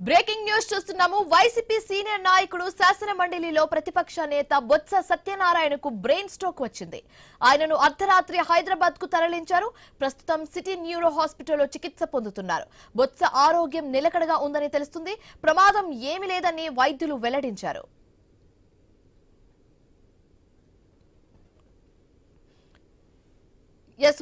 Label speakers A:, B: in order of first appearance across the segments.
A: Breaking news చూస్తున్నాము. YCP senior నాయకుడు శాసన మండలిలో ప్రతిపక్ష నేత బొత్స సత్యనారాయణకు బ్రెయిన్ స్ట్రోక్ వచ్చింది. ఆయనను అర్ధరాత్రి హైదరాబాద్ కు తరలించారు. ప్రస్తుతం సిటీ న్యూరో హాస్పిటల్లో చికిత్స పొందుతున్నారు. బొత్స ఆరోగ్యం నిలకడగా ఉందని తెలుస్తుంది. ప్రమాదం ఏమీ లేదని వైద్యులు వెల్లడించారు.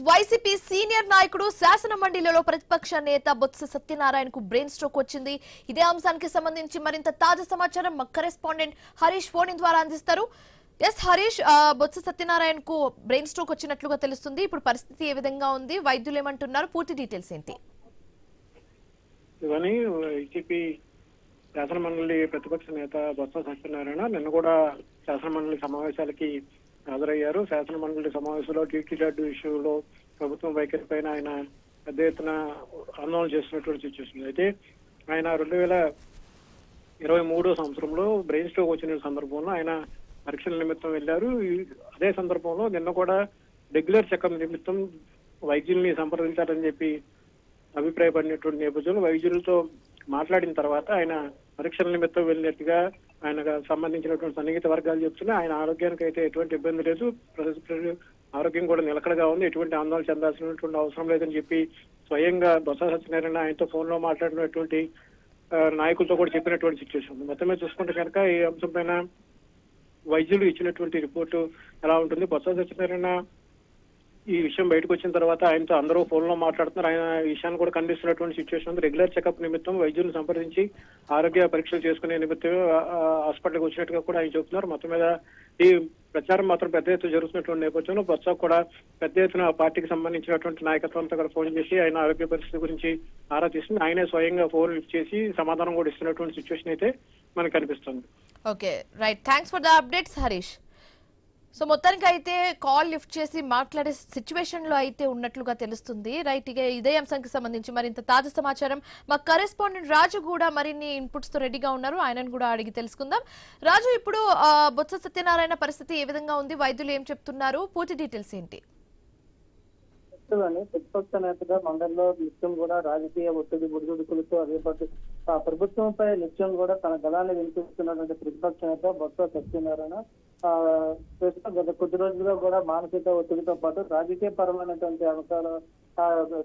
A: వైసీపీ సీనియర్ నాయకుడు శాసన మండలిలో ప్రతిపక్ష నేత బొత్స సత్యనారాయణకు బ్రెయిన్ స్ట్రోక్ వచ్చింది. ఇదే అంశానికి సంబంధించి మరింత తాజా సమాచారం మా కరెస్పాండెంట్ హరీష్ ఫోన్ ద్వారా అందిస్తారు. హరీష్, బొత్స సత్యనారాయణకు బ్రెయిన్ స్ట్రోక్ వచ్చినట్లుగా తెలుస్తుంది. ఇప్పుడు పరిస్థితి ఏ విధంగా ఉంది? వైద్యులు ఏమంటున్నారు? పూర్తి డీటెయిల్స్ ఏంటి?
B: వైసీపీ శాసన మండలి ప్రతిపక్ష నేత బొత్స సత్యనారాయణ నిన్న కూడా శాసన మండలి సమావేశాలకి హాజరయ్యారు. శాసన మండలి సమావేశంలో టీటీ లడ్డు ఇష్యూలో ప్రభుత్వం వైఖరి పైన ఆయన పెద్ద ఎత్తున ఆందోళన చేస్తున్నటువంటి సిచ్యువేషన్. అయితే ఆయన 2023 సంవత్సరంలో బ్రెయిన్ స్ట్రోక్ వచ్చిన సందర్భంలో ఆయన పరీక్షల నిమిత్తం వెళ్లారు. అదే సందర్భంలో నిన్న కూడా రెగ్యులర్ చెకప్ నిమిత్తం వైద్యుల్ని సంప్రదించాలని చెప్పి అభిప్రాయపడినటువంటి నేపథ్యంలో వైద్యులతో మాట్లాడిన తర్వాత ఆయన పరీక్షల నిమిత్తం వెళ్ళినట్టుగా ఆయనకు సంబంధించినటువంటి సన్నిహిత వర్గాలు చెప్తున్నా ఆయన ఆరోగ్యానికి అయితే ఎటువంటి ఇబ్బంది లేదు, ఆరోగ్యం కూడా నిలకడగా ఉంది, ఎటువంటి ఆందోళన చెందాల్సినటువంటి అవసరం లేదని చెప్పి స్వయంగా బొత్స సత్యనారాయణ ఆయనతో ఫోన్ లో మాట్లాడినటువంటి నాయకులతో కూడా చెప్పినటువంటి సిచ్యువేషన్ ఉంది. మొత్తం మీద చూసుకుంటే కనుక ఈ అంశం పైన వైద్యులు ఇచ్చినటువంటి రిపోర్టు ఎలా ఉంటుంది? బొత్స సత్యనారాయణ ఈ విషయం బయటకు వచ్చిన తర్వాత ఆయనతో అందరూ ఫోన్ లో మాట్లాడుతున్నారు. ఆయన ఈ విషయాన్ని కూడా ఖండిస్తున్నటువంటి సిచ్యువేషన్ ఉంది. రెగ్యులర్ చెకప్ నిమిత్తం వైద్యులను సంప్రదించి ఆరోగ్య పరీక్షలు చేసుకునే నిమిత్తం హాస్పిటల్కి వచ్చినట్టుగా కూడా ఆయన చెబుతున్నారు. మొత్తం మీద ఈ ప్రచారం మాత్రం పెద్ద ఎత్తున జరుగుతున్నటువంటి నేపథ్యంలో బొత్స కూడా పెద్ద ఎత్తున పార్టీకి సంబంధించినటువంటి నాయకత్వంతో కూడా ఫోన్ చేసి ఆయన ఆరోగ్య పరిస్థితి గురించి ఆరా తీస్తుంది. ఆయనే స్వయంగా ఫోన్ లిఫ్ట్ చేసి సమాధానం కూడా ఇస్తున్నటువంటి సిచ్యువేషన్ అయితే మనకు కనిపిస్తుంది.
A: Okay, right. Thanks for the updates Harish. So మొత్తానికి అయితే కాల్ లిఫ్ట్ చేసి మాట్లాడే సిచ్యువేషన్ లో అయితే ఉన్నట్లుగా తెలుస్తుంది. రైట్, ఇక ఇదే అంశానికి సంబంధించి మరింత తాజా సమాచారం మా కరెస్పాండెంట్ రాజు కూడా మరిన్ని ఇన్పుట్స్ తో రెడీగా ఉన్నారు. ఆయనను కూడా అడిగి తెలుసుకుందాం. రాజు, ఇప్పుడు బొత్స సత్యనారాయణ పరిస్థితి ఏ విధంగా ఉంది? వైద్యులు ఏం చెప్తున్నారు? పూర్తి డీటెయిల్స్ ఏంటి?
C: ప్రతిపక్ష నేతగా మండలిలో నిత్యం కూడా రాజకీయ ఒత్తిడి బుడిదుడుకులతో అదేపాటు ప్రభుత్వంపై నిత్యం కూడా తన గళాన్ని వినిపిస్తున్నటువంటి ప్రతిపక్ష నేత బొత్స సత్యనారాయణ గత కొద్ది రోజులుగా కూడా మానసిక ఒత్తిడితో పాటు రాజకీయ పరమైనటువంటి అంశాల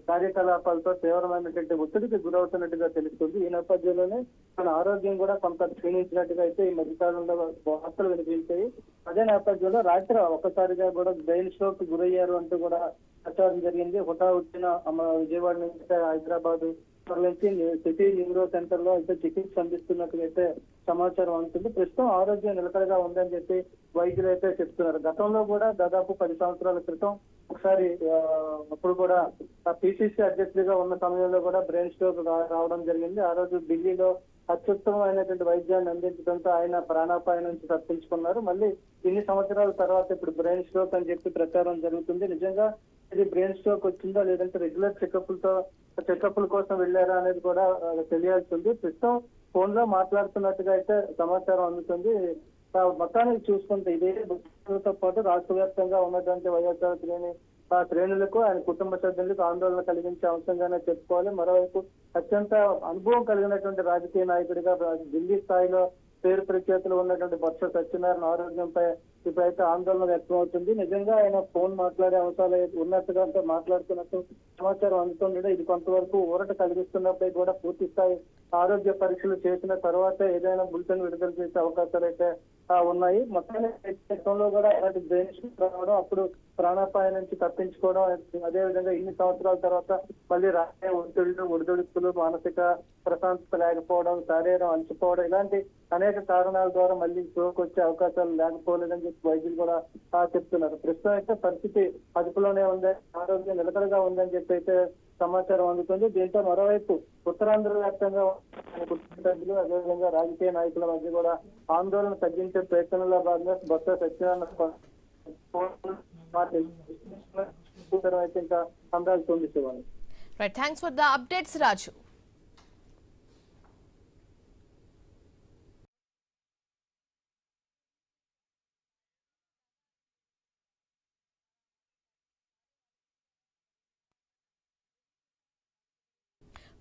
C: కార్యకలాపాలతో తీవ్రమైనటువంటి ఒత్తిడికి గురవుతున్నట్టుగా తెలుస్తుంది. ఈ నేపథ్యంలోనే తన ఆరోగ్యం కూడా కొంత క్షీణించినట్టుగా అయితే ఈ మధ్యకాలంలో వార్తలు వినిపించాయి. అదే నేపథ్యంలో రాత్రి ఒక్కసారిగా కూడా బ్రెయిన్ స్ట్రోక్ గురయ్యారు అంటూ కూడా ప్రచారం జరిగింది. హుటాహుటిన విజయవాడ నుంచి హైదరాబాద్ నుంచి సిటీ న్యూరో సెంటర్ లో అయితే చికిత్స అందిస్తున్నట్టుగా అయితే సమాచారం అందుతుంది. ప్రస్తుతం ఆరోగ్యం నిలకడగా ఉందని చెప్పి వైద్యులు అయితే చెప్తున్నారు. గతంలో కూడా దాదాపు 10 సంవత్సరాల క్రితం ఒకసారి అప్పుడు కూడా పిసిసి అధ్యక్షుడిగా ఉన్న సమయంలో కూడా బ్రెయిన్ స్ట్రోక్ రావడం జరిగింది. ఆ రోజు ఢిల్లీలో అత్యుత్తమమైనటువంటి వైద్యాన్ని అందించడంతో ఆయన ప్రాణాపాయం నుంచి తప్పించుకున్నారు. మళ్ళీ ఇన్ని సంవత్సరాల తర్వాత ఇప్పుడు బ్రెయిన్ స్ట్రోక్ అని చెప్పి ప్రచారం జరుగుతుంది. నిజంగా ఇది బ్రెయిన్ స్ట్రోక్ వచ్చిందా లేదంటే రెగ్యులర్ చెకప్ల కోసం వెళ్ళారా అనేది కూడా తెలియాల్సి ఉంది. ప్రస్తుతం ఫోన్ లో మాట్లాడుతున్నట్టుగా అయితే సమాచారం అందుతుంది. మొత్తానికి చూసుకుంటే ఇదే తో పాటు రాష్ట్ర వ్యాప్తంగా ఉన్నటువంటి వైఎస్ఆర్ శ్రేణులకు ఆయన కుటుంబ సభ్యులకు ఆందోళన కలిగించే అంశంగానే చెప్పుకోవాలి. మరోవైపు అత్యంత అనుభవం కలిగినటువంటి రాజకీయ నాయకుడిగా ఢిల్లీ స్థాయిలో పేరు ప్రఖ్యాతులు ఉన్నటువంటి బొత్స సత్యనారాయణ ఆరోగ్యంపై ఇప్పుడైతే ఆందోళన వ్యక్తం అవుతుంది. నిజంగా ఆయన ఫోన్ మాట్లాడే అంశాలు ఉన్నట్టుగా మాట్లాడుతున్నట్టు సమాచారం అందుతుండడం ఇది కొంతవరకు ఊరట కలిగిస్తున్నప్పటికీ కూడా పూర్తి స్థాయి ఆరోగ్య పరీక్షలు చేసిన తర్వాత ఏదైనా బులెటిన్ విడుదల చేసే అవకాశాలు అయితే ఉన్నాయి. మొత్తంలో కూడా అలాంటి బ్రెయిన్ స్ట్రోక్ రావడం, అప్పుడు ప్రాణాపాయం నుంచి తప్పించుకోవడం, అదే విధంగా ఇన్ని సంవత్సరాల తర్వాత మళ్ళీ రాజకీయ ఒడిదుడుకులు, మానసిక ప్రశాంతత లేకపోవడం, శరీరం అలసిపోవడం, ఇలాంటి అనేక కారణాల ద్వారా మళ్ళీ స్ట్రోక్ వచ్చే అవకాశాలు లేకపోలేదని చెప్పి వైద్యులు కూడా చెప్తున్నారు. ప్రస్తుతం అయితే పరిస్థితి అదుపులోనే ఉంది, ఆరోగ్యం నిలకడగా ఉందని చెప్పి అయితే సమాచారం అందుతుంది. దీంతో మరోవైపు ఉత్తరాంధ్ర వ్యాప్తంగా సభ్యులు అదేవిధంగా రాజకీయ నాయకుల మధ్య కూడా ఆందోళన తగ్గించే ప్రయత్నంలో భాగంగా బొత్స సత్యనారాయణ అయితే ఇంకా అందాలు తొంగిసేవాళ్ళు.
A: థ్యాంక్స్ ఫర్ ద అప్డేట్స్ రాజు.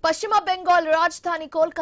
A: పశ్చిమ బెంగాల్ రాజధాని కోల్కతా